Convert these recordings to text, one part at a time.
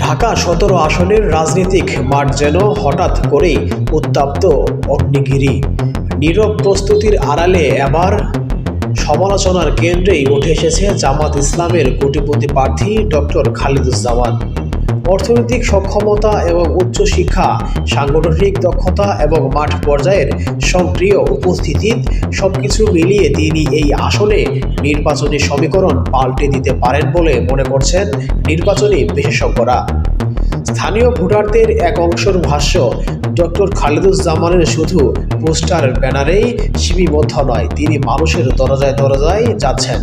ঢাকা ১৭ আসনের রাজনৈতিক মাঠ যেন হঠাৎ করেই উত্তপ্ত অগ্নিগিরি। নীরব প্রস্তুতির আড়ালে এবার সমালোচনার কেন্দ্রেই উঠে এসেছে জামাত ইসলামের কোটিপতি প্রার্থী ডক্টর খালিদুজ্জামান। অর্থনৈতিক সক্ষমতা এবং উচ্চশিক্ষা, সাংগঠনিক দক্ষতা এবং মাঠ পর্যায়ের সক্রিয় উপস্থিতি সবকিছু মিলিয়ে তিনি এই আসনে নির্বাচনী সমীকরণ পাল্টে দিতে পারেন বলে মনে করছেন নির্বাচনী বিশেষজ্ঞরা। স্থানীয় ভোটারদের এক অংশের ভাষ্য, ডক্টর খালিদুজ্জামানের শুধু পোস্টার ব্যানারেই সীমাবদ্ধ নয়, তিনি মানুষের দরজায় দরজায় যাচ্ছেন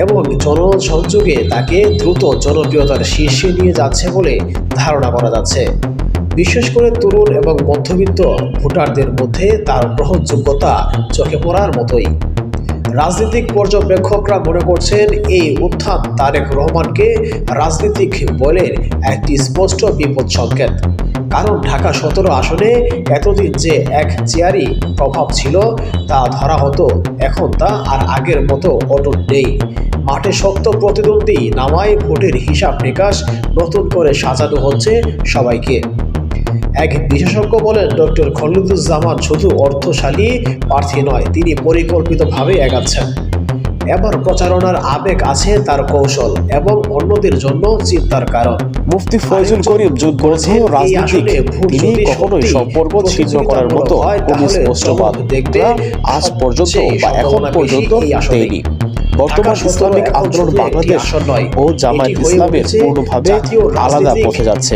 এবং জনসংযোগে তাকে দ্রুত জনপ্রিয়তার শীর্ষে নিয়ে যাচ্ছে বলে ধারণা করা যাচ্ছে। বিশেষ করে তরুণ এবং মধ্যবিত্ত ভোটারদের মধ্যে তার গ্রহণযোগ্যতা চোখে পড়ার মতোই। রাজনৈতিক পর্যবেক্ষকরা মনে করছেন এই উত্থান তারেক রহমানকে রাজনৈতিক বলের একটি স্পষ্ট বিপদ সংকেত। কারণ ঢাকা ১৭ আসনে এতদিন যে এক চেয়ারই প্রভাব ছিল তা ধরা হতো, এখন তা আর আগের মতো অটুট নেই। মাঠে শক্ত প্রতিদ্বন্দ্বী নামায় ভোটের হিসাব নিকাশ নতুন করে সাজানো হচ্ছে সবাইকে। এক বিশেষজ্ঞ বলেন, ডক্টর খালিদুজ্জামান শুধু অর্থশালী প্রার্থী নয়, তিনি পরিকল্পিতভাবে এগাচ্ছেন। এবার প্রচারণার আবেগ আছে, তার কৌশল এবং অন্যদের জন্য চিন্তার কারণ। মুফতি ফয়জুল করিম যোগ করেছেন, রাজনীতিক তিনি কখনোই সম্পর্ক ছিন্ন করার মতো কোনো স্পষ্টবাদ দেখতে আজ পর্যন্ত বা এখন পর্যন্ত দেয়নি। বর্তমান ইসলামিক আন্দোলন বাংলাদেশ ও জামায়াত ইসলামের পূর্ণভাবে আলাদা পথে যাচ্ছে।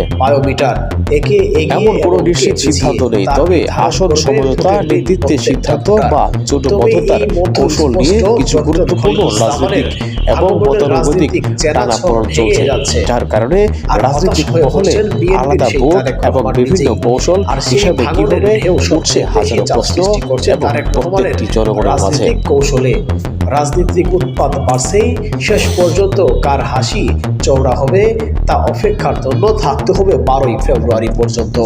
এমন কোনো নিশ্চিত সিদ্ধান্ত নেই, তবে আসন সমঝোতা, নেতৃত্বের সিদ্ধান্ত বা জোটবদ্ধতার কৌশল নিয়ে কিছু গুরুত্বপূর্ণ রাজনৈতিক এবং মতানৈতিক টানাপোড়েন চলছে, যার কারণে রাজনৈতিক মহলে আলাদা ভোট এবং বিভিন্ন কৌশল হিসাবে কিভাবে উঠছে হাজারো প্রশ্ন এবং প্রত্যেকটি জনগণের মাঝে কৌশলে রাজনৈতিক উৎপাত বাড়ছেই, শেষ পর্যন্ত কার হাসি চওড়া হবে তা অপেক্ষার জন্য থাকতে হবে ১২ই ফেব্রুয়ারি পর্যন্ত।